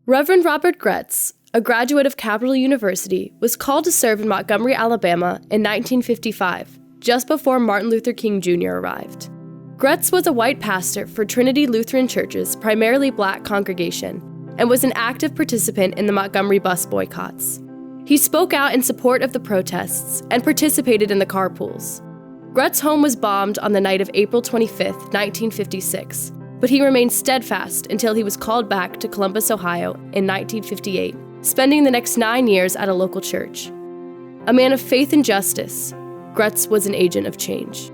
Reverend Robert Gretz, a graduate of Capital University, was called to serve in Montgomery, Alabama in 1955, just before Martin Luther King Jr. arrived. Gretz was a white pastor for Trinity Lutheran Church's primarily black congregation and was an active participant in the Montgomery bus boycotts. He spoke out in support of the protests and participated in the carpools. Gretz's home was bombed on the night of April 25, 1956, but he remained steadfast until he was called back to Columbus, Ohio in 1958, spending the next 9 years at a local church. A man of faith and justice, Gretz was an agent of change.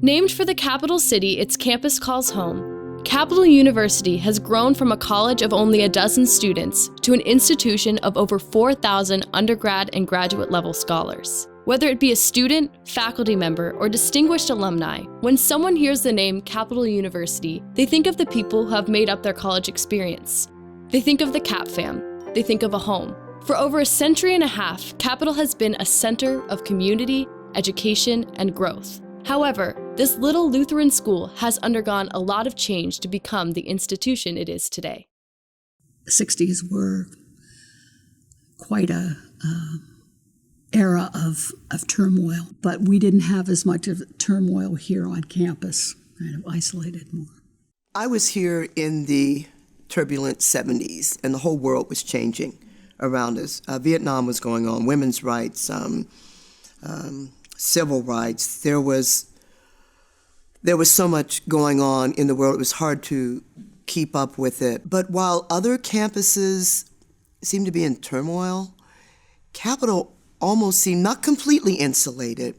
Named for the capital city its campus calls home, Capital University has grown from a college of only a dozen students to an institution of over 4,000 undergrad and graduate level scholars. Whether it be a student, faculty member, or distinguished alumni, when someone hears the name Capital University, they think of the people who have made up their college experience. They think of the Cap fam. They think of a home. For over a century and a half, Capital has been a center of community, education, and growth. However, this little Lutheran school has undergone a lot of change to become the institution it is today. The 60s were quite a era of turmoil, but we didn't have as much of turmoil here on campus, kind of isolated more. I was here in the turbulent 70s, and the whole world was changing around us. Vietnam was going on, women's rights, civil rights. There was so much going on in the world, it was hard to keep up with it. But while other campuses seemed to be in turmoil, Capital almost seemed not completely insulated,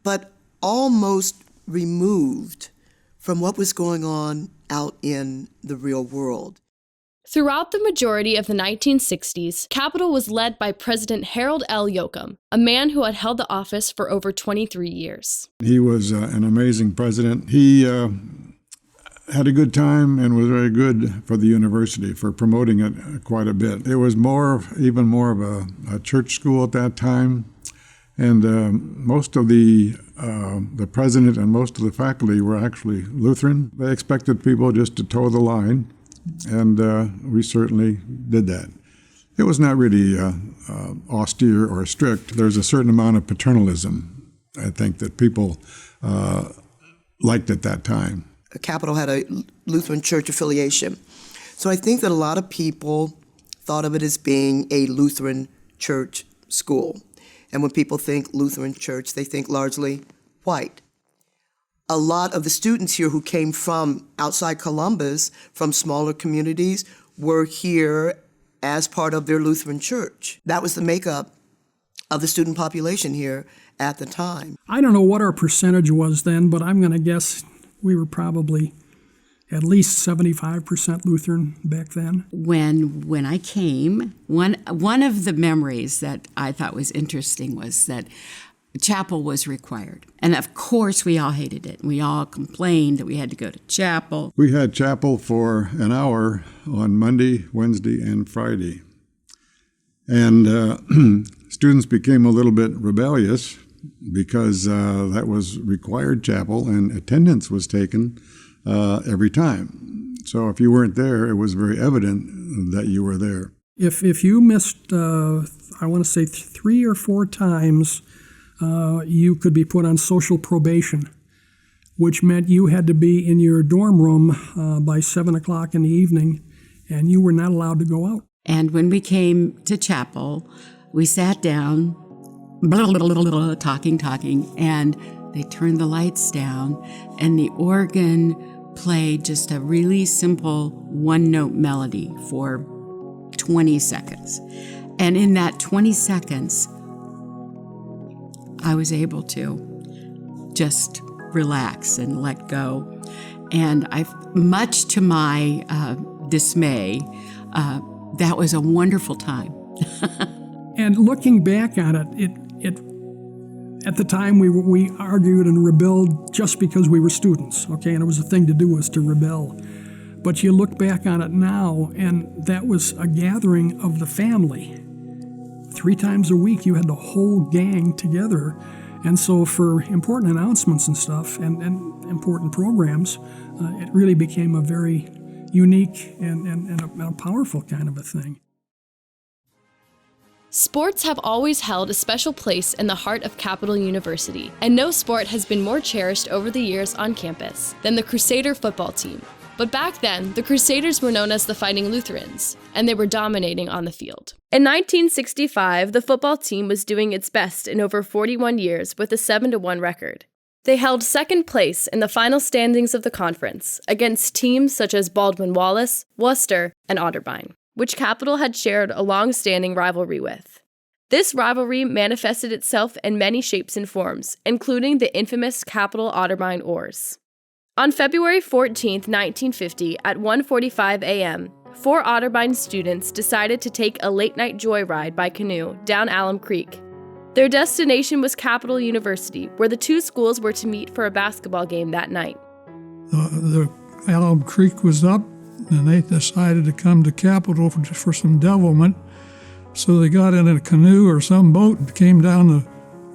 but almost removed from what was going on out in the real world. Throughout the majority of the 1960s, Capital was led by President Harold L. Yoakum, a man who had held the office for over 23 years. He was an amazing president. He had a good time and was very good for the university, for promoting it quite a bit. It was even more of a church school at that time, and most of the president and most of the faculty were actually Lutheran. They expected people just to toe the line, and we certainly did that. It was not really austere or strict. There's a certain amount of paternalism, I think, that people liked at that time. Capital had a Lutheran church affiliation. So I think that a lot of people thought of it as being a Lutheran church school. And when people think Lutheran church, they think largely white. A lot of the students here who came from outside Columbus, from smaller communities, were here as part of their Lutheran church. That was the makeup of the student population here at the time. I don't know what our percentage was then, but I'm going to guess we were probably at least 75% Lutheran back then. When I came, one of the memories that I thought was interesting was that chapel was required. And of course, we all hated it. We all complained that we had to go to chapel. We had chapel for an hour on Monday, Wednesday, and Friday. And students became a little bit rebellious because that was required chapel and attendance was taken every time. So if you weren't there, it was very evident that you were there. If you missed, I want to say 3 or 4 times, you could be put on social probation, which meant you had to be in your dorm room by 7 o'clock in the evening, and you were not allowed to go out. And when we came to chapel, we sat down, blah, blah, blah, blah, talking, and they turned the lights down, and the organ played just a really simple one-note melody for 20 seconds. And in that 20 seconds, I was able to just relax and let go. And much to my dismay, that was a wonderful time. And looking back on it at the time we argued and rebelled just because we were students, okay? And it was a thing to do was to rebel. But you look back on it now, and that was a gathering of the family. 3 times a week, you had the whole gang together. And so for important announcements and stuff and important programs, it really became a very unique and a powerful kind of a thing. Sports have always held a special place in the heart of Capital University, and no sport has been more cherished over the years on campus than the Crusader football team. But back then, the Crusaders were known as the Fighting Lutherans, and they were dominating on the field. In 1965, the football team was doing its best in over 41 years with a 7-1 record. They held second place in the final standings of the conference against teams such as Baldwin-Wallace, Worcester, and Otterbein, which Capital had shared a long-standing rivalry with. This rivalry manifested itself in many shapes and forms, including the infamous Capital Otterbein Oars. On February 14, 1950, at 1:45 a.m., 4 Otterbein students decided to take a late-night joyride by canoe down Alum Creek. Their destination was Capital University, where the 2 schools were to meet for a basketball game that night. The Alum Creek was up, and they decided to come to Capital for some devilment. So they got in a canoe or some boat and came down the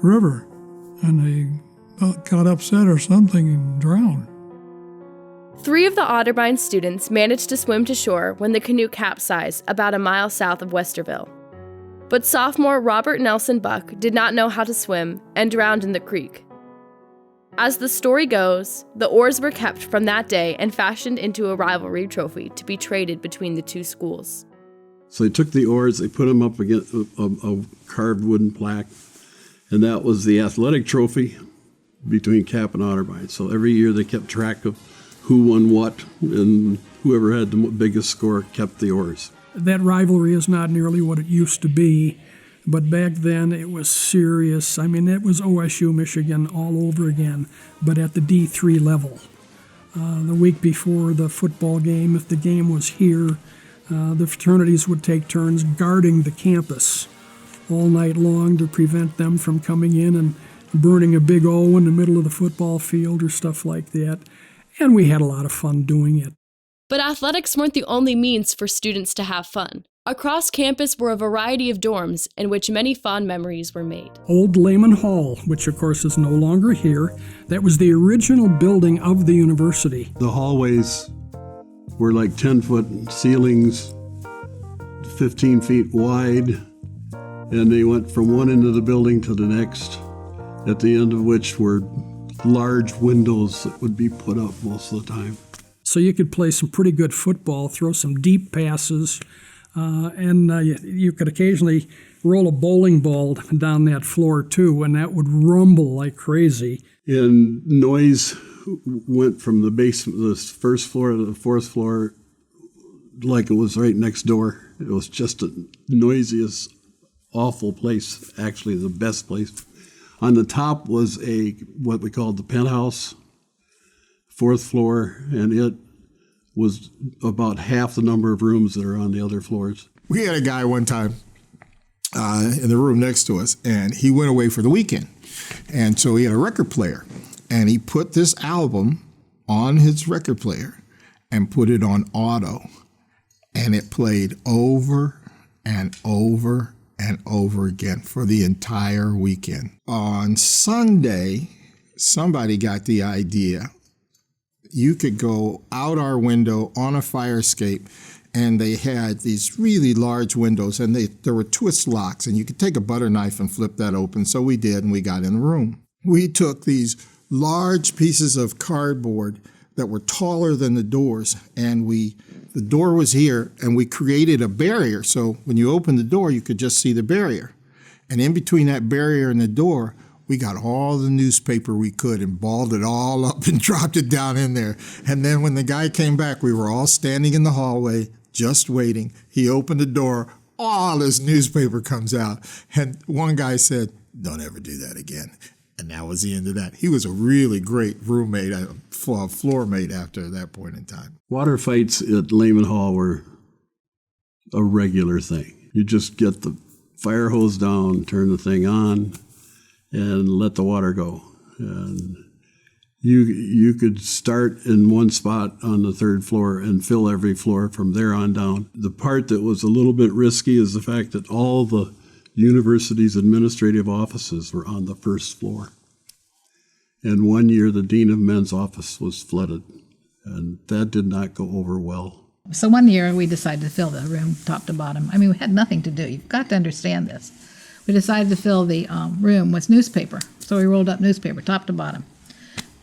river, and they got upset or something and drowned. 3 of the Otterbein students managed to swim to shore when the canoe capsized about a mile south of Westerville. But sophomore Robert Nelson Buck did not know how to swim and drowned in the creek. As the story goes, the oars were kept from that day and fashioned into a rivalry trophy to be traded between the 2 schools. So they took the oars, they put them up against a carved wooden plaque, and that was the athletic trophy between Cap and Otterbein. So every year they kept track of who won what, and whoever had the biggest score kept the oars. That rivalry is not nearly what it used to be, but back then it was serious. I mean, it was OSU Michigan all over again, but at the D3 level. The week before the football game, if the game was here, the fraternities would take turns guarding the campus all night long to prevent them from coming in and burning a big O in the middle of the football field or stuff like that. And we had a lot of fun doing it. But athletics weren't the only means for students to have fun. Across campus were a variety of dorms in which many fond memories were made. Old Lehman Hall, which of course is no longer here, that was the original building of the university. The hallways were like 10-foot ceilings, 15 feet wide, and they went from one end of the building to the next, at the end of which were large windows that would be put up most of the time. So you could play some pretty good football, throw some deep passes, and you could occasionally roll a bowling ball down that floor too, and that would rumble like crazy. And noise went from the basement, the first floor to the 4th floor, like it was right next door. It was just the noisiest, awful place, actually the best place. On the top was what we called the penthouse, 4th floor, and it was about half the number of rooms that are on the other floors. We had a guy one time in the room next to us, and he went away for the weekend. And so he had a record player, and he put this album on his record player and put it on auto, and it played over and over and over again for the entire weekend. On Sunday, somebody got the idea. You could go out our window on a fire escape, and they had these really large windows, and there were twist locks, and you could take a butter knife and flip that open. So we did, and we got in the room. We took these large pieces of cardboard that were taller than the doors, and the door was here, and we created a barrier. So when you opened the door, you could just see the barrier. And in between that barrier and the door, we got all the newspaper we could and balled it all up and dropped it down in there. And then when the guy came back, we were all standing in the hallway just waiting. He opened the door, all this newspaper comes out. And one guy said, "Don't ever do that again." And that was the end of that. He was a really great roommate, floor mate after that point in time. Water fights at Lehman Hall were a regular thing. You just get the fire hose down, turn the thing on, and let the water go. And You could start in one spot on the third floor and fill every floor from there on down. The part that was a little bit risky is the fact that all the university's administrative offices were on the first floor. And one year the dean of men's office was flooded, and that did not go over well. So one year we decided to fill the room top to bottom. I mean, we had nothing to do. You've got to understand this. We decided to fill the room with newspaper. So we rolled up newspaper top to bottom.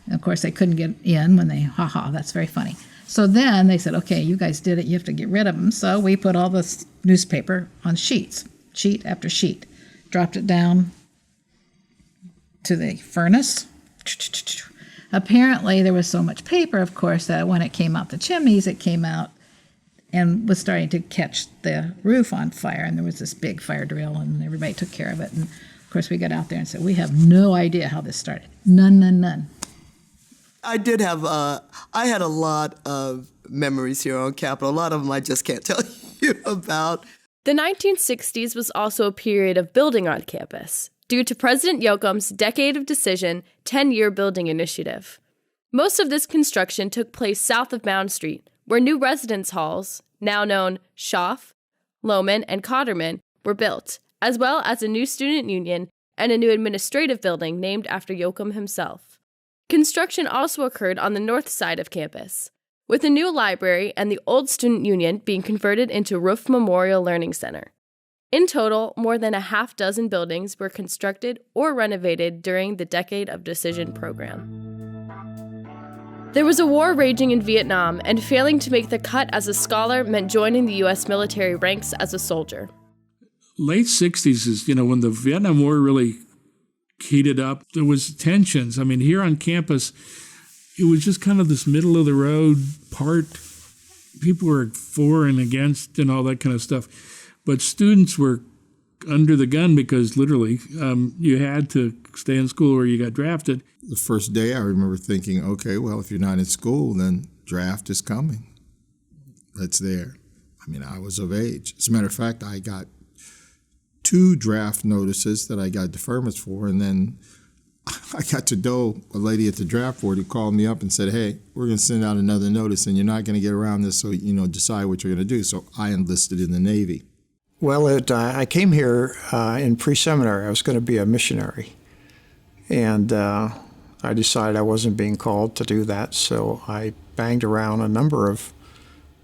And of course, they couldn't get in when they, that's very funny. So then they said, okay, you guys did it. You have to get rid of them. So we put all this newspaper on sheets, sheet after sheet, dropped it down to the furnace. Apparently, there was so much paper, of course, that when it came out the chimneys, it came out and was starting to catch the roof on fire. And there was this big fire drill, and everybody took care of it. And of course, we got out there and said, we have no idea how this started. None. I did have, I had a lot of memories here on Capitol. A lot of them I just can't tell you about. The 1960s was also a period of building on campus, due to President Yoakum's Decade of Decision 10-year building initiative. Most of this construction took place south of Mound Street, where new residence halls, now known Schaff, Lohman, and Cotterman, were built, as well as a new student union and a new administrative building named after Yoakum himself. Construction also occurred on the north side of campus, with a new library and the old student union being converted into Roof Memorial Learning Center. In total, more than a half dozen buildings were constructed or renovated during the Decade of Decision program. There was a war raging in Vietnam, and failing to make the cut as a scholar meant joining the U.S. military ranks as a soldier. Late 60s is, when the Vietnam War really heated up. There was tensions. I mean, here on campus, it was just kind of this middle-of-the-road part. People were for and against and all that kind of stuff. But students were under the gun because literally you had to stay in school or you got drafted. The first day I remember thinking, okay, well, if you're not in school, then draft is coming. That's there. I mean, I was of age. As a matter of fact, I got 2 draft notices that I got deferments for, and then I got to know a lady at the draft board who called me up and said, hey, we're going to send out another notice, and you're not going to get around this, so, decide what you're going to do. So I enlisted in the Navy. Well, I came here in pre-seminary. I was going to be a missionary, and I decided I wasn't being called to do that, so I banged around a number of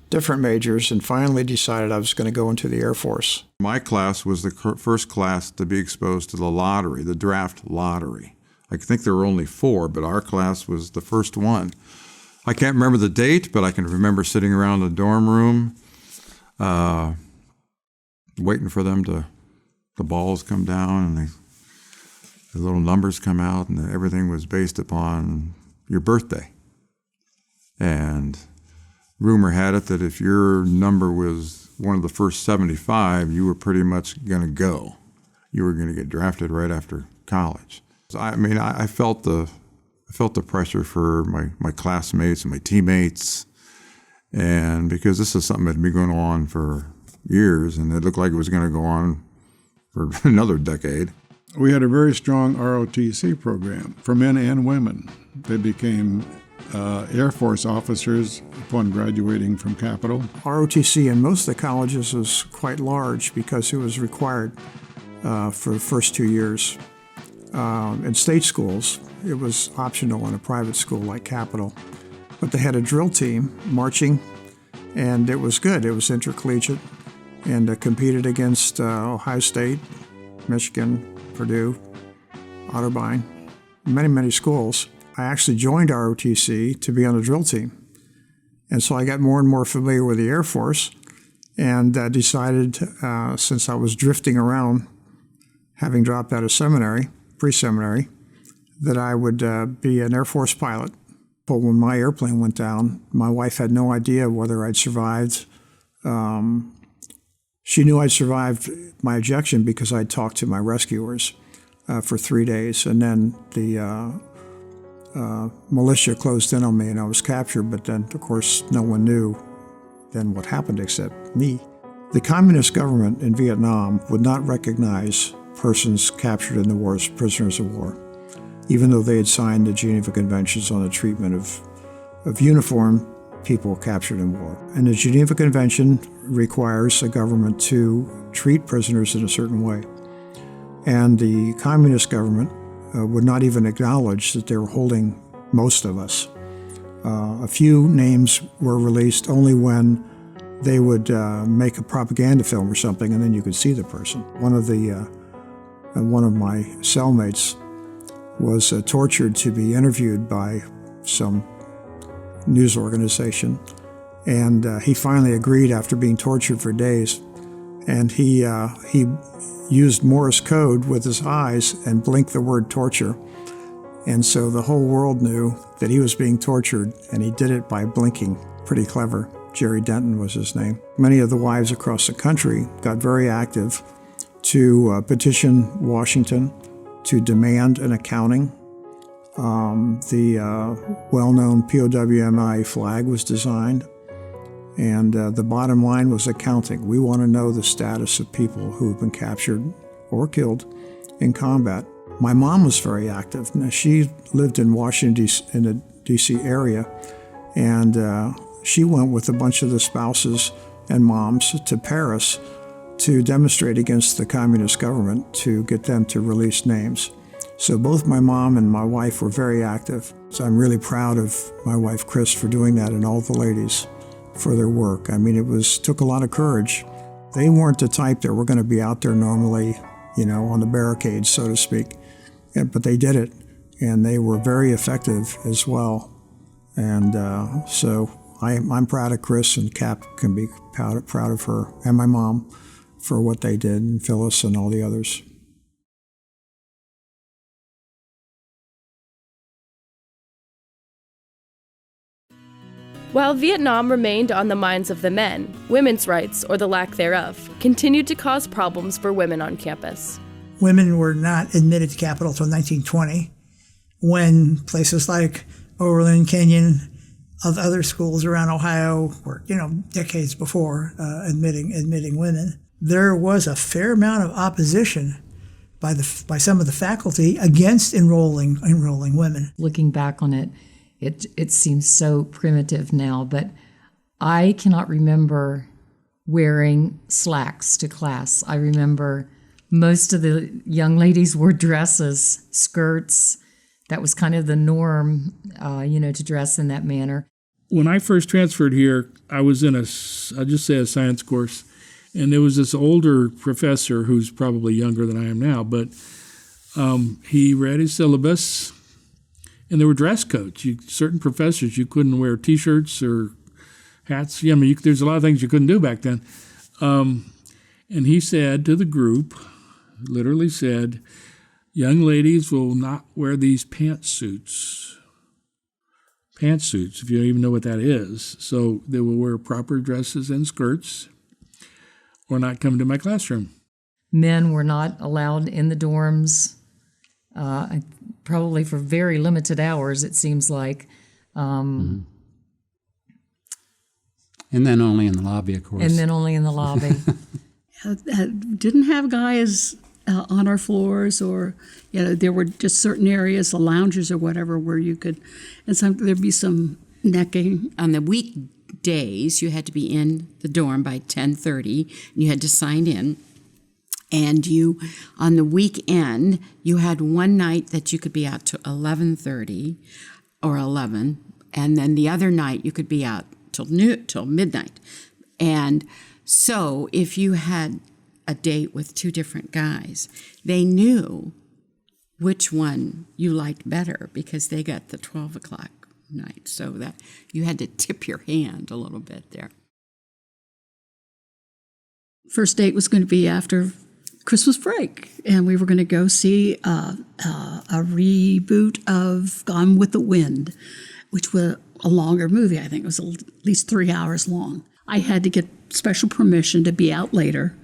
different majors and finally decided I was going to go into the Air Force. My class was the first class to be exposed to the lottery, the draft lottery. I think there were only 4, but our class was the first one. I can't remember the date, but I can remember sitting around the dorm room waiting for them the balls come down and the little numbers come out, and everything was based upon your birthday. And rumor had it that if your number was one of the first 75, you were pretty much going to go. You were going to get drafted right after college. So, I felt the pressure for my classmates and my teammates, and because this is something that had been going on for years, and it looked like it was going to go on for another decade. We had a very strong ROTC program for men and women. They became Air Force officers upon graduating from Capitol. ROTC in most of the colleges was quite large because it was required for the first 2 years. In state schools, it was optional in a private school like Capitol. But they had a drill team marching, and it was good. It was intercollegiate, and competed against Ohio State, Michigan, Purdue, Otterbein, many schools. I actually joined ROTC to be on the drill team. And so I got more and more familiar with the Air Force and decided, since I was drifting around, having dropped out of seminary, pre-seminary, that I would be an Air Force pilot. But when my airplane went down, my wife had no idea whether I'd survived. She knew I'd survived my ejection because I'd talked to my rescuers for 3 days. And then the militia closed in on me and I was captured, but then, of course, no one knew then what happened except me. The communist government in Vietnam would not recognize persons captured in the war as prisoners of war. even though they had signed the Geneva Conventions on the treatment of uniformed people captured in war. And the Geneva Convention requires a government to treat prisoners in a certain way. And the communist government would not even acknowledge that they were holding most of us. A few names were released only when they would make a propaganda film or something, and then you could see the person. One of my cellmates was tortured to be interviewed by some news organization, and he finally agreed after being tortured for days. And he used Morse code with his eyes and blinked the word torture. And so the whole world knew that he was being tortured, and he did it by blinking. Pretty clever. Jerry Denton was his name. Many of the wives across the country got very active to petition Washington to demand an accounting. The well-known POWMI flag was designed, and the bottom line was accounting. We want to know the status of people who have been captured or killed in combat. My mom was very active. Now, she lived in Washington, in the D.C. area, and she went with a bunch of the spouses and moms to Paris to demonstrate against the communist government to get them to release names. So both my mom and my wife were very active. So I'm really proud of my wife, Chris, for doing that, and all the ladies for their work. I mean, took a lot of courage. They weren't the type that were going to be out there normally, on the barricades, so to speak. But they did it, and they were very effective as well. And so I'm proud of Chris, and Cap can be proud of her and my mom for what they did, and Phyllis and all the others. While Vietnam remained on the minds of the men, women's rights, or the lack thereof, continued to cause problems for women on campus. Women were not admitted to Capitol until 1920, when places like Oberlin, Kenyon, of other schools around Ohio were, decades before admitting women. There was a fair amount of opposition by some of the faculty against enrolling women. Looking back on it, it seems so primitive now, but I cannot remember wearing slacks to class. I remember most of the young ladies wore dresses, skirts. That was kind of the norm, to dress in that manner. When I first transferred here, I was in a science course, and there was this older professor who's probably younger than I am now, but he read his syllabus, and there were dress codes. Certain professors, you couldn't wear T-shirts or hats. There's a lot of things you couldn't do back then. And he said to the group, literally said, young ladies will not wear these pantsuits, if you don't even know what that is. So they will wear proper dresses and skirts or not come to my classroom. Men were not allowed in the dorms, probably for very limited hours, it seems like. And then only in the lobby, of course. Didn't have guys on our floors, or there were just certain areas, the lounges or whatever, where you could, and there'd be some necking. On the weekdays, you had to be in the dorm by 10:30, and you had to sign in. And on the weekend, you had one night that you could be out to 11:30 or 11, and then the other night you could be out till midnight. And so if you had a date with two different guys, they knew which one you liked better because they got the 12 o'clock night, so that you had to tip your hand a little bit there. First date was going to be after Christmas break, and we were going to go see a reboot of Gone with the Wind, which was a longer movie. I think it was at least 3 hours long. I had to get special permission to be out later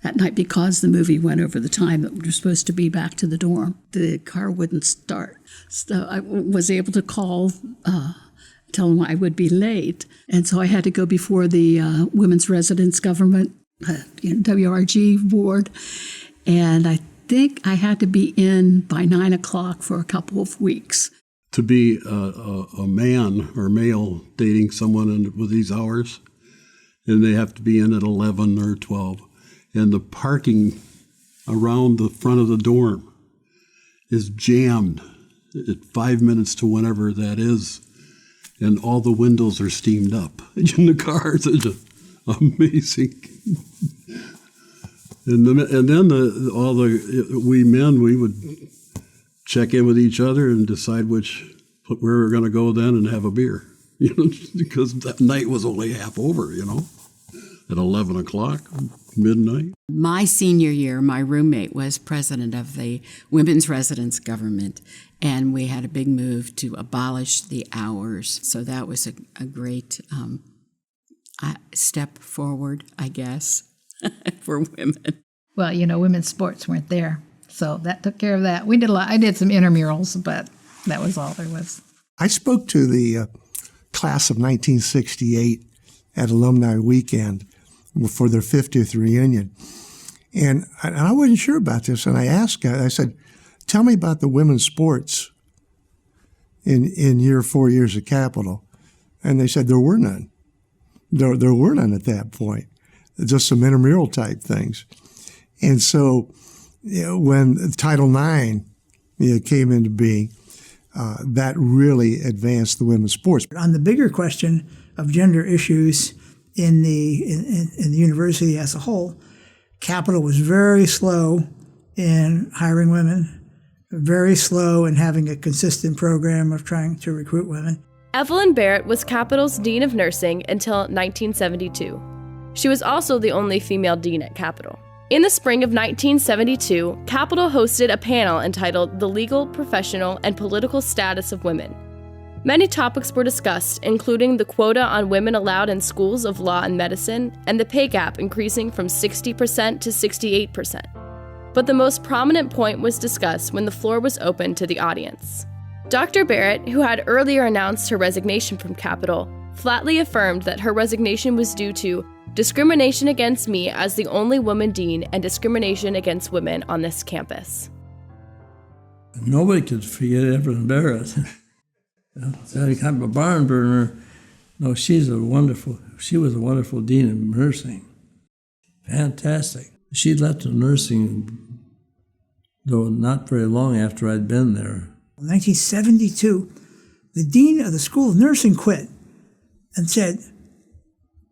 that night because the movie went over the time that we were supposed to be back to the dorm. The car wouldn't start. So I was able to call, tell them I would be late. And so I had to go before the Women's Residence Government, WRG board. And I think I had to be in by 9 o'clock for a couple of weeks. To be a man or male dating someone with these hours, and they have to be in at 11 or 12, and the parking around the front of the dorm is jammed at 5 minutes to whenever that is, and all the windows are steamed up in the cars. It's just amazing. And then we men, we would check in with each other and decide where we were going to go then and have a beer, because that night was only half over, at 11 o'clock, midnight. My senior year, my roommate was president of the Women's Residence Government, and we had a big move to abolish the hours. So that was a great step forward, I guess, for women. Well, women's sports weren't there, so that took care of that. We did a lot. I did some intramurals, but that was all there was. I spoke to the class of 1968 at Alumni Weekend for their 50th reunion. And I wasn't sure about this. And I asked, I said, tell me about the women's sports in your 4 years at Capitol. And they said there were none. There were none at that point. Just some intramural type things. And so when Title IX came into being, that really advanced the women's sports. On the bigger question of gender issues in the university as a whole, Capitol was very slow in hiring women, very slow in having a consistent program of trying to recruit women. Evelyn Barrett was Capitol's Dean of Nursing until 1972. She was also the only female dean at Capitol. In the spring of 1972, Capitol hosted a panel entitled The Legal, Professional, and Political Status of Women. Many topics were discussed, including the quota on women allowed in schools of law and medicine, and the pay gap increasing from 60% to 68%. But the most prominent point was discussed when the floor was open to the audience. Dr. Barrett, who had earlier announced her resignation from Capitol, flatly affirmed that her resignation was due to discrimination against me as the only woman dean and discrimination against women on this campus. Nobody could forget Evelyn Barrett. That kind of a barn burner. No, she was a wonderful dean of nursing. Fantastic. She left the nursing, though not very long after I'd been there. In 1972, the dean of the School of Nursing quit and said,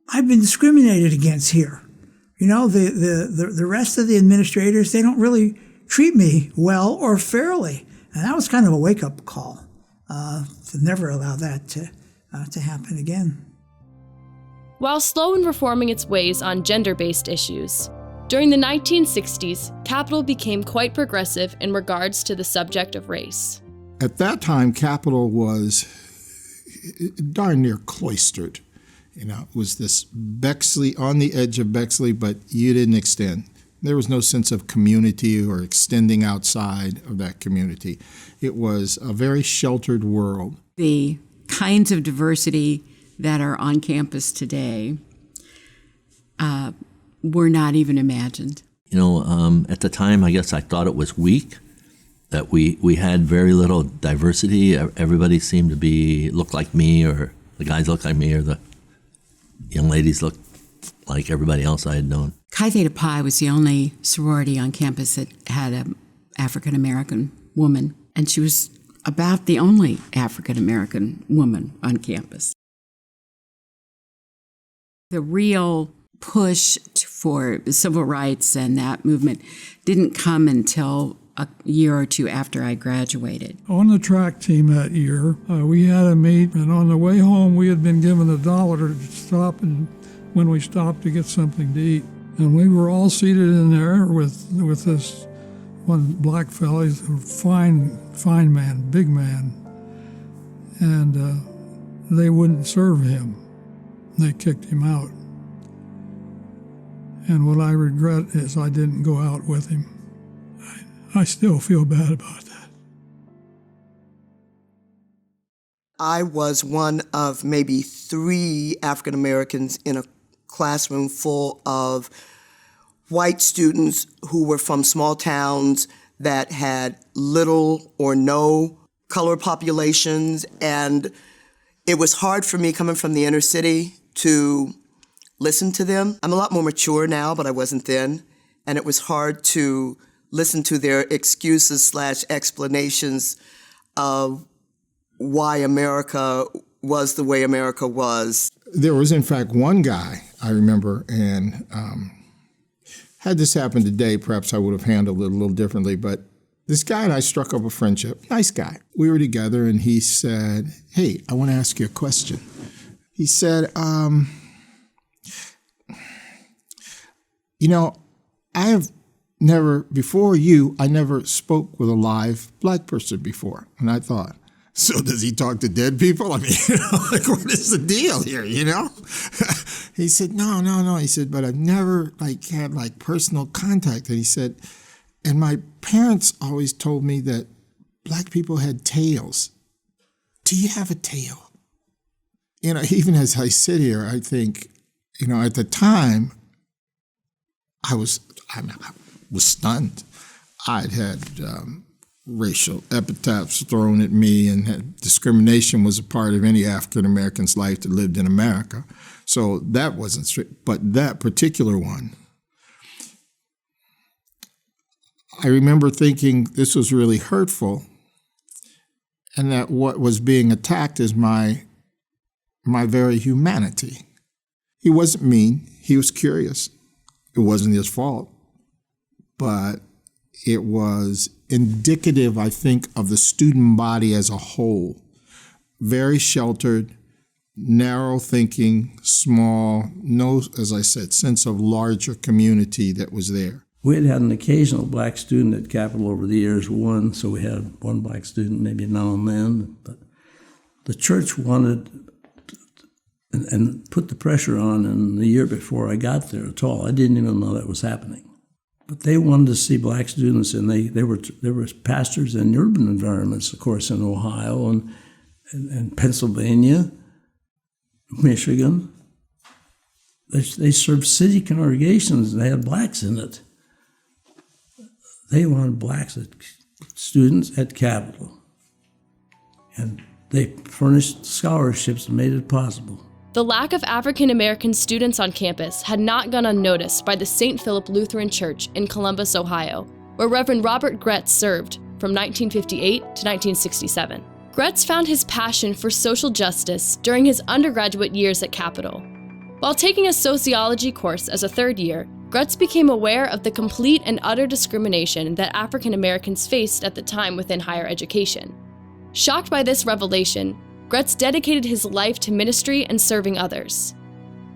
I've been discriminated against here. The rest of the administrators, they don't really treat me well or fairly. And that was kind of a wake-up call to never allow that to happen again. While slow in reforming its ways on gender-based issues, during the 1960s, Capitol became quite progressive in regards to the subject of race. At that time, Capitol was darn near cloistered. It was this Bexley, on the edge of Bexley, but you didn't extend. There was no sense of community or extending outside of that community. It was a very sheltered world. The kinds of diversity that are on campus today were not even imagined. At the time, I guess I thought it was weak, that we had very little diversity. Everybody seemed to look like me, or the guys looked like me, or the young ladies looked like everybody else I had known. Chi Theta Pi was the only sorority on campus that had an African-American woman, and she was about the only African-American woman on campus. The real push for civil rights and that movement didn't come until a year or two after I graduated. On the track team that year, we had a meet, and on the way home, we had been given $1 to stop, and when we stopped to get something to eat. And we were all seated in there with this one black fellow. He's a fine man, big man. And they wouldn't serve him. They kicked him out. And what I regret is I didn't go out with him. I still feel bad about that. I was one of maybe 3 African Americans in a classroom full of white students who were from small towns that had little or no colored populations, and it was hard for me coming from the inner city to listen to them. I'm a lot more mature now, but I wasn't then, and it was hard to listen to their excuses / explanations of why America was the way America was. There was, in fact, one guy I remember, and had this happened today, perhaps I would have handled it a little differently, but this guy and I struck up a friendship. Nice guy. We were together, and he said, "Hey, I want to ask you a question." He said, "You know, I have never, before you, I never spoke with a live black person before." And I thought, so does he talk to dead people? I mean, like, what is the deal here, He said, no. He said, but I've never, had, personal contact. And he said, and my parents always told me that black people had tails. Do you have a tail? Even as I sit here, I think, at the time, I was stunned. I'd had racial epithets thrown at me, and discrimination was a part of any African American's life that lived in America. So that wasn't strict. But that particular one, I remember thinking this was really hurtful, and that what was being attacked is my very humanity. He wasn't mean. He was curious. It wasn't his fault. But it was indicative, I think, of the student body as a whole. Very sheltered, narrow thinking, small, no, as I said, sense of larger community that was there. We had an occasional black student at Capitol over the years, so we had one black student maybe now and then. But the church wanted and put the pressure on in the year before I got there at all. I didn't even know that was happening. But they wanted to see black students, and there were pastors in urban environments, of course, in Ohio and Pennsylvania, Michigan. They served city congregations, and they had blacks in it. They wanted blacks students at Capitol, and they furnished scholarships and made it possible. The lack of African American students on campus had not gone unnoticed by the St. Philip Lutheran Church in Columbus, Ohio, where Reverend Robert Gretz served from 1958 to 1967. Gretz found his passion for social justice during his undergraduate years at Capitol. While taking a sociology course as a third year, Gretz became aware of the complete and utter discrimination that African Americans faced at the time within higher education. Shocked by this revelation, Gretz dedicated his life to ministry and serving others.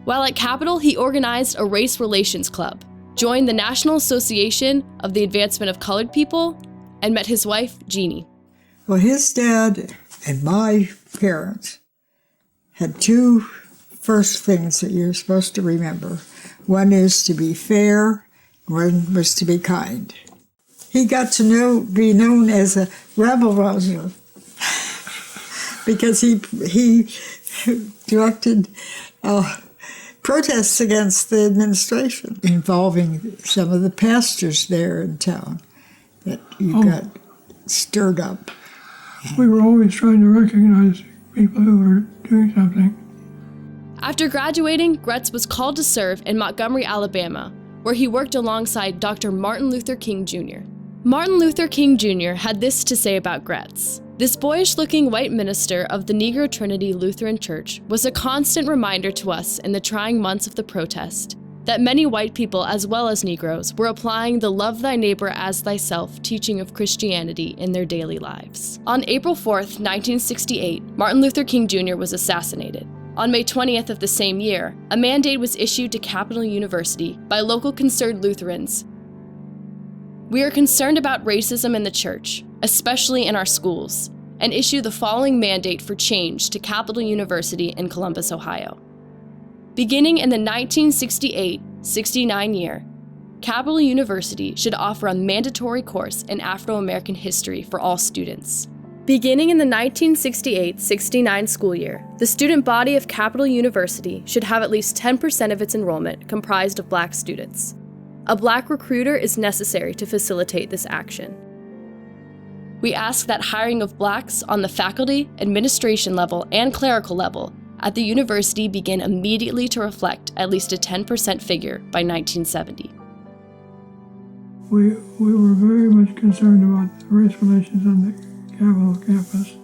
While at Capitol, he organized a race relations club, joined the National Association of the Advancement of Colored People, and met his wife, Jeannie. Well, his dad and my parents had two first things that you're supposed to remember. One is to be fair, one was to be kind. He got to be known as a rebel rouser because he directed protests against the administration involving some of the pastors there in town that got stirred up. We were always trying to recognize people who were doing something. After graduating, Gretz was called to serve in Montgomery, Alabama, where he worked alongside Dr. Martin Luther King Jr. Martin Luther King Jr. had this to say about Gretz. This boyish-looking white minister of the Negro Trinity Lutheran Church was a constant reminder to us in the trying months of the protest that many white people, as well as Negroes, were applying the love thy neighbor as thyself teaching of Christianity in their daily lives. On April 4th, 1968, Martin Luther King Jr. was assassinated. On May 20th of the same year, a mandate was issued to Capitol University by local concerned Lutherans. We are concerned about racism in the church, especially in our schools, and issue the following mandate for change to Capitol University in Columbus, Ohio. Beginning in the 1968-69 year, Capitol University should offer a mandatory course in Afro-American history for all students. Beginning in the 1968-69 school year, the student body of Capitol University should have at least 10% of its enrollment comprised of black students. a Black recruiter is necessary to facilitate this action. We ask that hiring of Blacks on the faculty, administration level, and clerical level at the university begin immediately to reflect at least a 10% figure by 1970. We were very much concerned about the race relations on the Capitol campus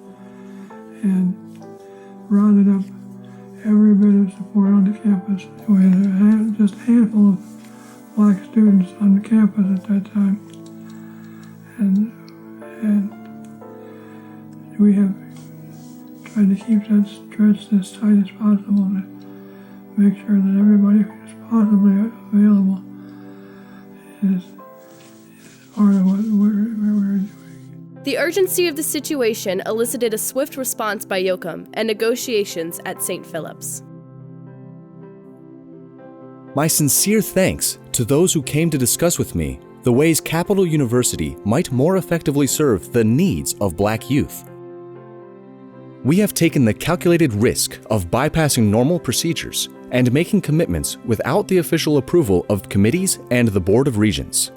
and rounded up every bit of support on the campus. We had just a handful of Black students on the campus at that time, and we have tried to keep that stretched as tight as possible to make sure that everybody who's possibly available is part of what we're doing. The urgency of the situation elicited a swift response by Yoakum and negotiations at St. Philip's. My sincere thanks to those who came to discuss with me the ways Capital University might more effectively serve the needs of Black youth. We have taken the calculated risk of bypassing normal procedures and making commitments without the official approval of committees and the Board of Regents.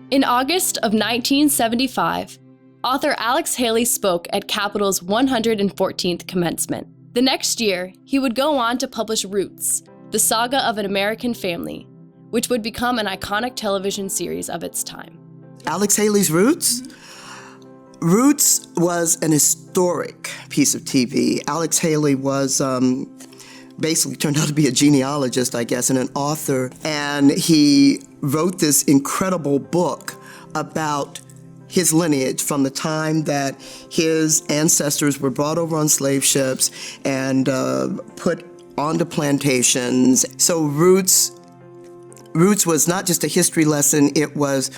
In August of 1975, author Alex Haley spoke at Capital's 114th commencement. The next year, he would go on to publish Roots, the saga of an American family, which would become an iconic television series of its time. Alex Haley's Roots? Roots was an historic piece of TV. Alex Haley was basically turned out to be a genealogist, I guess, and an author, and he wrote this incredible book about his lineage from the time that his ancestors were brought over on slave ships and put onto plantations. So Roots was not just a history lesson, it was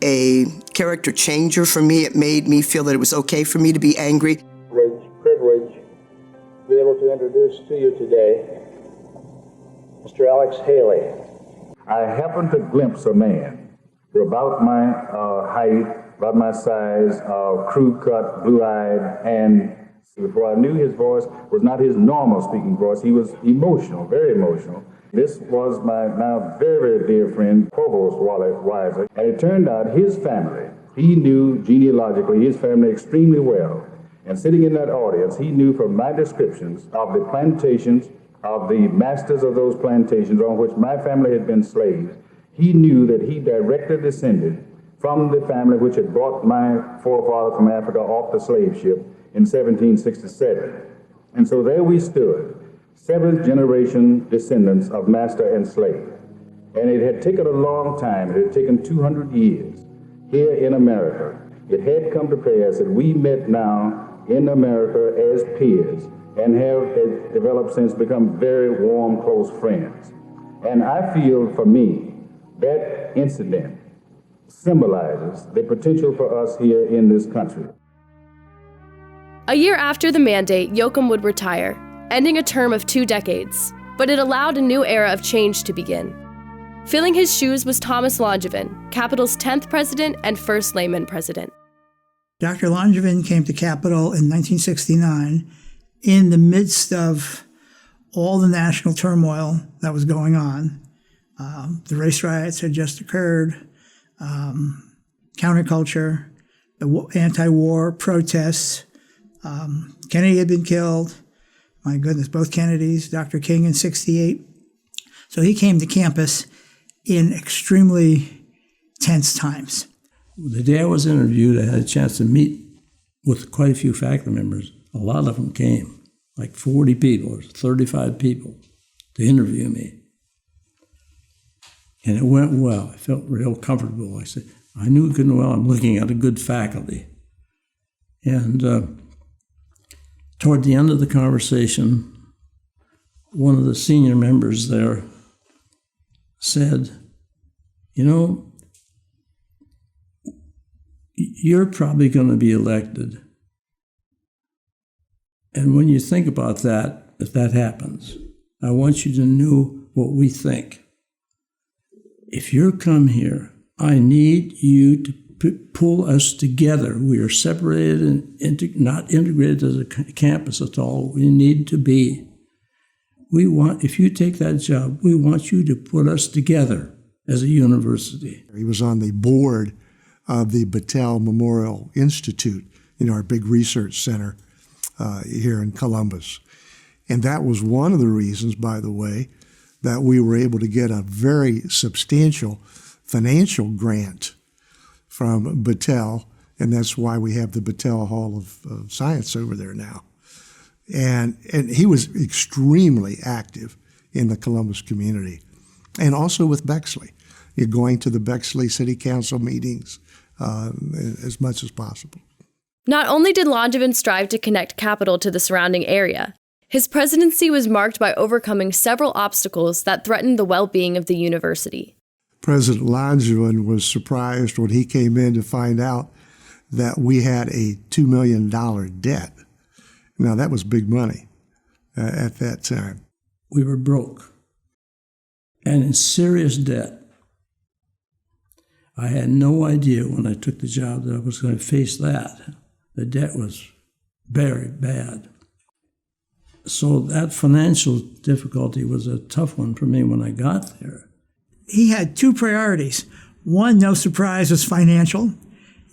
a character changer for me. It made me feel that it was okay for me to be angry. Privilege to be able to introduce to you today Mr. Alex Haley. I happened to glimpse a man about my height, about my size, crew cut, blue-eyed, and before I knew his voice was not his normal speaking voice. He was emotional, very emotional. This was my now very, very dear friend, Provost Weiser, and it turned out his family, he knew genealogically his family extremely well. And sitting in that audience, he knew from my descriptions of the plantations, of the masters of those plantations on which my family had been slaves, he knew that he directly descended from the family which had brought my forefathers from Africa off the slave ship in 1767. And so there we stood, seventh generation descendants of master and slave. And it had taken a long time, it had taken 200 years here in America. It had come to pass that we met now in America as peers and have developed since become very warm, close friends. And I feel for me, that incident symbolizes the potential for us here in this country. A year after the mandate, Yoakum would retire, ending a term of 2 decades, but it allowed a new era of change to begin. Filling his shoes was Thomas Langevin, Capital's 10th president and first layman president. Dr. Langevin came to Capitol in 1969 in the midst of all the national turmoil that was going on. The race riots had just occurred, counterculture, the anti-war protests. Kennedy had been killed. My goodness, both Kennedys, Dr. King in 68. So he came to campus in extremely tense times. The day I was interviewed, I had a chance to meet with quite a few faculty members. A lot of them came, like 40 people or 35 people, to interview me. And it went well. I felt real comfortable. I said, I knew good and well I'm looking at a good faculty. And toward the end of the conversation, one of the senior members there said, you know, you're probably going to be elected. And when you think about that, if that happens, I want you to know what we think. If you come here, I need you to pull us together. We are separated and not integrated as a campus at all. We need to be. if you take that job, we want you to put us together as a university. He was on the board of the Battelle Memorial Institute, our big research center here in Columbus. And that was one of the reasons, by the way, that we were able to get a very substantial financial grant from Battelle, and that's why we have the Battelle Hall of Science over there now. And he was extremely active in the Columbus community, and also with Bexley. You're going to the Bexley City Council meetings as much as possible. Not only did Langevin strive to connect capital to the surrounding area, his presidency was marked by overcoming several obstacles that threatened the well-being of the university. President Langevin was surprised when he came in to find out that we had a $2 million debt. Now, that was big money at that time. We were broke and in serious debt. I had no idea when I took the job that I was going to face that. The debt was very bad. So that financial difficulty was a tough one for me when I got there. He had two priorities. One, no surprise, was financial,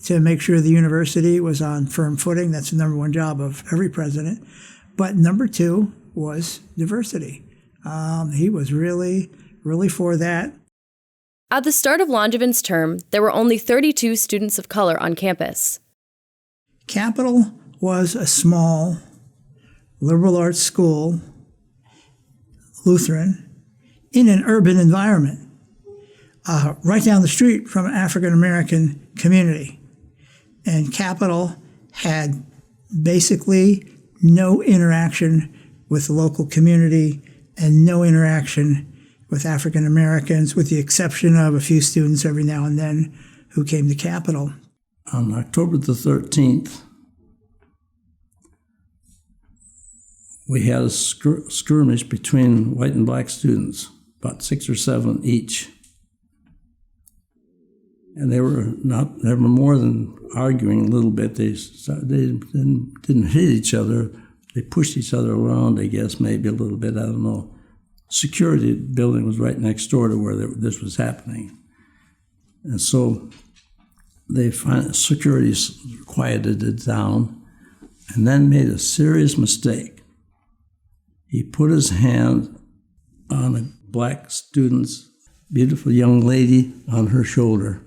to make sure the university was on firm footing. That's the number one job of every president. But number two was diversity. He was really, really for that. At the start of Langevin's term, there were only 32 students of color on campus. Capital was a small liberal arts school, Lutheran, in an urban environment, right down the street from an African-American community. And Capital had basically no interaction with the local community and no interaction with African Americans, with the exception of a few students every now and then who came to Capital. On October the 13th, we had a skirmish between white and black students, about 6 or 7 each. And they were more than arguing a little bit. They didn't hit each other. They pushed each other around, I guess, maybe a little bit, I don't know. Security building was right next door to where this was happening. And so security quieted it down and then made a serious mistake. He put his hand on a black student's beautiful young lady on her shoulder.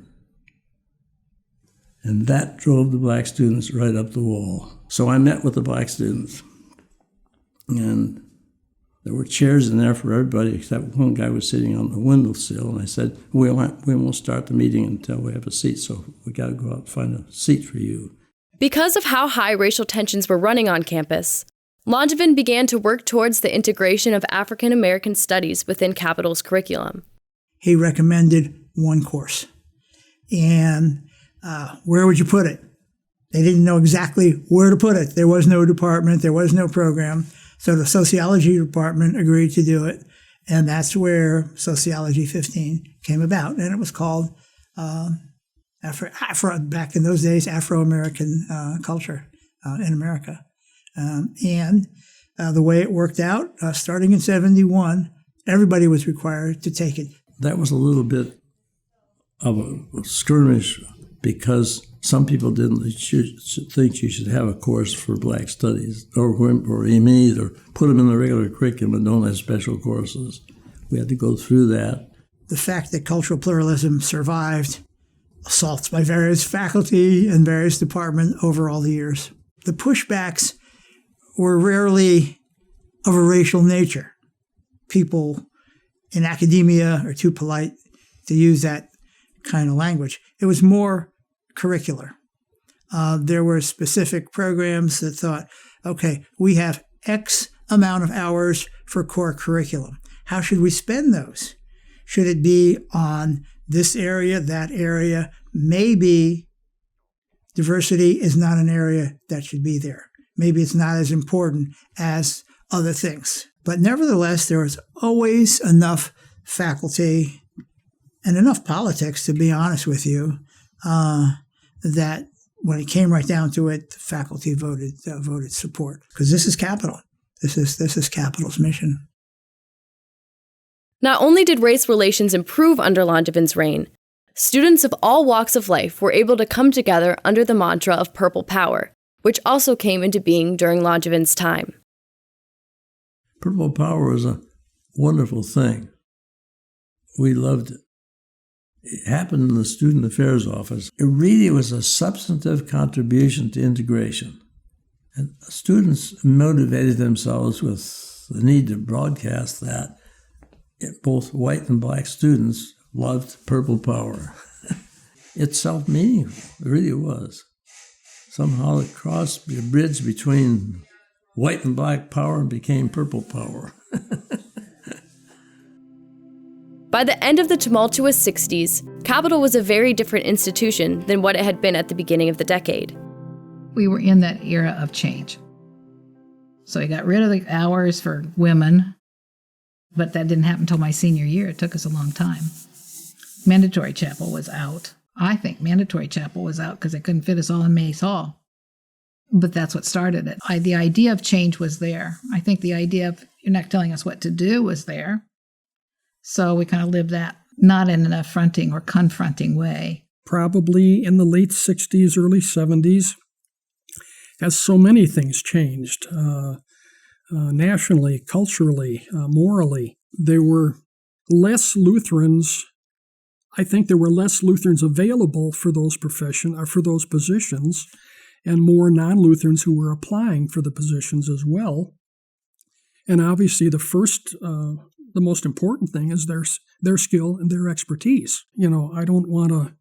And that drove the black students right up the wall. So I met with the black students. And there were chairs in there for everybody, except one guy was sitting on the windowsill. And I said, we won't start the meeting until we have a seat, so we got to go out and find a seat for you. Because of how high racial tensions were running on campus, Langevin began to work towards the integration of African American studies within Capital's curriculum. He recommended one course. And where would you put it? They didn't know exactly where to put it. There was no department, there was no program. So the sociology department agreed to do it. And that's where Sociology 15 came about. And it was called back in those days, Afro-American culture in America. And the way it worked out, starting in 71, everybody was required to take it. That was a little bit of a skirmish because some people didn't think you should have a course for black studies or MEs or put them in the regular curriculum and don't have special courses. We had to go through that. The fact that cultural pluralism survived assaults by various faculty and various departments over all the years. The pushbacks were rarely of a racial nature. People in academia are too polite to use that kind of language. It was more curricular. There were specific programs that thought, okay, we have X amount of hours for core curriculum. How should we spend those? Should it be on this area, that area? Maybe diversity is not an area that should be there. Maybe it's not as important as other things. But nevertheless, there was always enough faculty and enough politics, to be honest with you, that when it came right down to it, the faculty voted support. Because this is Capital. This is Capital's mission. Not only did race relations improve under Langevin's reign, students of all walks of life were able to come together under the mantra of Purple Power, which also came into being during Langevin's time. Purple Power was a wonderful thing. We loved it. It happened in the Student Affairs Office. It really was a substantive contribution to integration. And students motivated themselves with the need to broadcast that. Both white and black students loved Purple Power. It's self-meaningful. It really was. Somehow it crossed the bridge between white and black power and became Purple Power. By the end of the tumultuous 60s, Capitol was a very different institution than what it had been at the beginning of the decade. We were in that era of change. So we got rid of the hours for women, but that didn't happen until my senior year. It took us a long time. Mandatory chapel was out. I think mandatory chapel was out because they couldn't fit us all in Mays Hall. But that's what started it. The idea of change was there. I think the idea of you're not telling us what to do was there. So we kind of lived that, not in an affronting or confronting way. Probably in the late 60s, early 70s, as so many things changed. Nationally, culturally, morally. There were less Lutherans. I think there were less Lutherans available for those positions, and more non-Lutherans who were applying for the positions as well. And obviously, the most important thing is their skill and their expertise. I don't want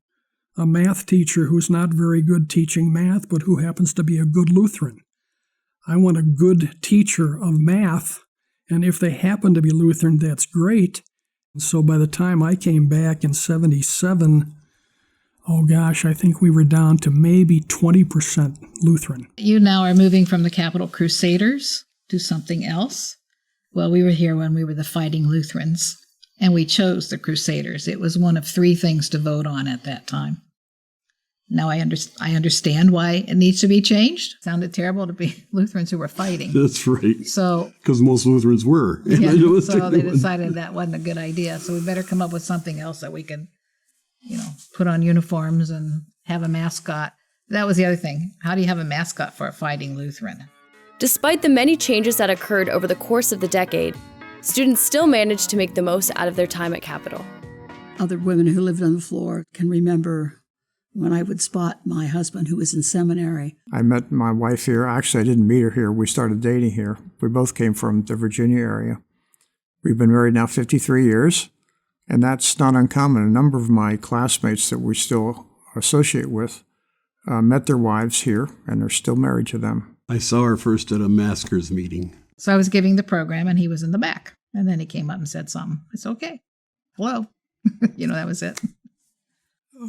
a math teacher who's not very good teaching math, but who happens to be a good Lutheran. I want a good teacher of math, and if they happen to be Lutheran, that's great. So by the time I came back in 77, I think we were down to maybe 20% Lutheran. You now are moving from the Capitol Crusaders to something else. Well, we were here when we were the Fighting Lutherans, and we chose the Crusaders. It was one of 3 things to vote on at that time. Now I understand why it needs to be changed. It sounded terrible to be Lutherans who were fighting. That's right. So because most Lutherans were. Yeah, so they decided that wasn't a good idea. So we better come up with something else that we could, put on uniforms and have a mascot. That was the other thing. How do you have a mascot for a Fighting Lutheran? Despite the many changes that occurred over the course of the decade, students still managed to make the most out of their time at Capitol. Other women who lived on the floor can remember when I would spot my husband who was in seminary. I met my wife here. Actually, I didn't meet her here. We started dating here. We both came from the Virginia area. We've been married now 53 years, and that's not uncommon. A number of my classmates that we still associate with met their wives here, and they're still married to them. I saw her first at a maskers meeting. So I was giving the program, and he was in the back. And then he came up and said something. It's okay. Hello. That was it.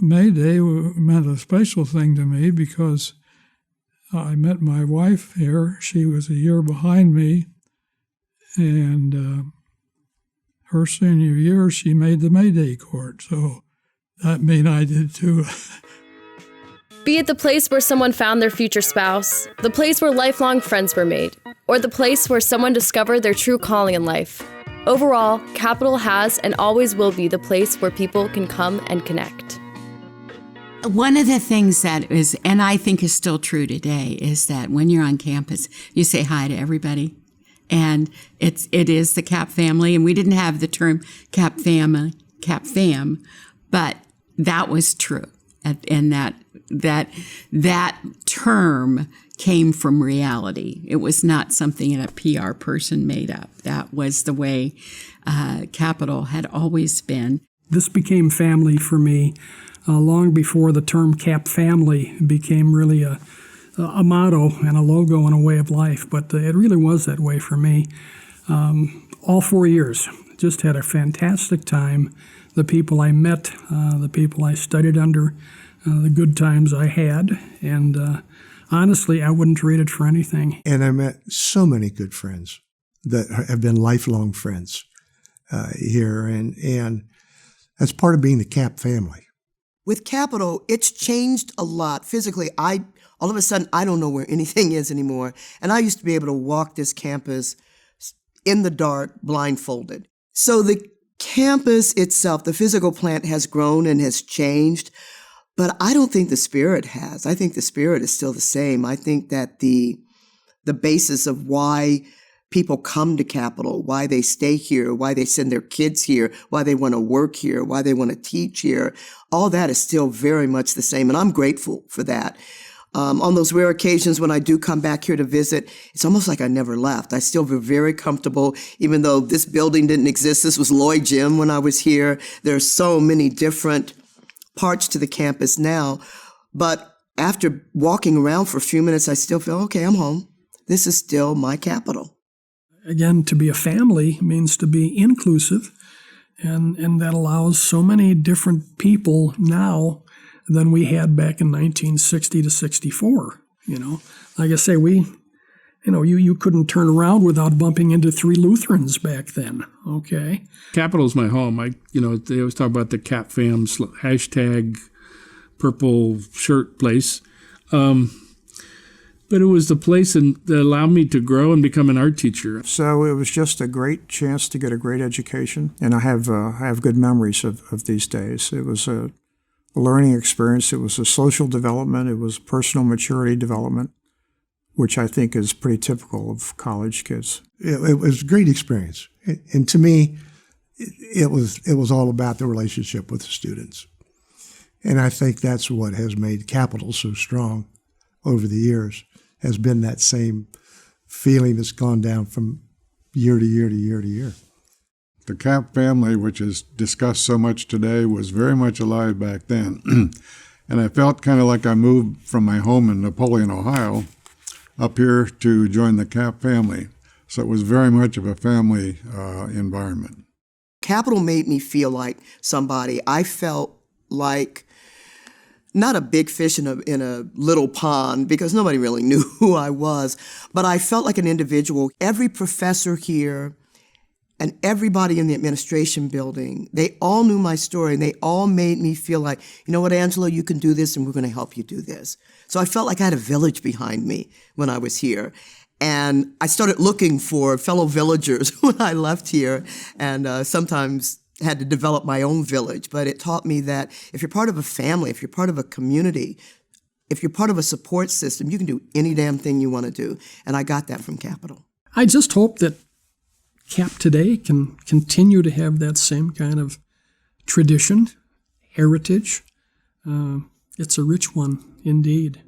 May Day meant a special thing to me because I met my wife here. She was a year behind me, and her senior year, she made the May Day court. So that meant I did too. Be it the place where someone found their future spouse, the place where lifelong friends were made, or the place where someone discovered their true calling in life. Overall, Capitol has and always will be the place where people can come and connect. One of the things that is, and I think is still true today, is that when you're on campus, you say hi to everybody. And it is the Cap family, and we didn't have the term Cap fam, but that was true. And that term came from reality. It was not something that a PR person made up. That was the way Capitol had always been. This became family for me long before the term Cap family became really a motto and a logo and a way of life. But it really was that way for me. All 4 years, just had a fantastic time. The people I met, the people I studied under, the good times I had, and honestly, I wouldn't trade it for anything. And I met so many good friends that have been lifelong friends here, and that's part of being the Cap family. With Capitol, it's changed a lot. Physically, all of a sudden, I don't know where anything is anymore. And I used to be able to walk this campus in the dark, blindfolded. So the campus itself, the physical plant has grown and has changed, but I don't think the spirit has. I think the spirit is still the same. I think that the basis of why people come to Capitol, why they stay here, why they send their kids here, why they want to work here, why they want to teach here, all that is still very much the same, and I'm grateful for that. On those rare occasions when I do come back here to visit, it's almost like I never left. I still feel very comfortable, even though this building didn't exist. This was Lloyd Gym when I was here. There are so many different parts to the campus now. But after walking around for a few minutes, I still feel, okay, I'm home. This is still my Capitol. Again, to be a family means to be inclusive, and that allows so many different people now than we had back in 1960 to 64. Like I say, you couldn't turn around without bumping into 3 Lutherans back then. Okay, Capitol's my home. They always talk about the Cap Fam hashtag purple shirt place. But it was the place that allowed me to grow and become an art teacher. So it was just a great chance to get a great education, and I have good memories of these days. It was a learning experience. It was a social development. It was personal maturity development, which I think is pretty typical of college kids. It was a great experience, and to me, it was all about the relationship with the students, and I think that's what has made Capitol so strong over the years. Has been that same feeling that's gone down from year to year to year to year. The Cap family, which is discussed so much today, was very much alive back then. And I felt kind of like I moved from my home in Napoleon, Ohio, up here to join the Cap family. So it was very much of a family environment. Capitol made me feel like somebody. I felt like not a big fish in a little pond, because nobody really knew who I was, but I felt like an individual. Every professor here and everybody in the administration building, they all knew my story, and they all made me feel like, you know what, Angela, you can do this, and we're going to help you do this. So I felt like I had a village behind me when I was here. And I started looking for fellow villagers when I left here, and sometimes had to develop my own village. But it taught me that if you're part of a family, if you're part of a community, if you're part of a support system, you can do any damn thing you want to do. And I got that from Capitol. I just hope that Cap today can continue to have that same kind of tradition, heritage. It's a rich one indeed.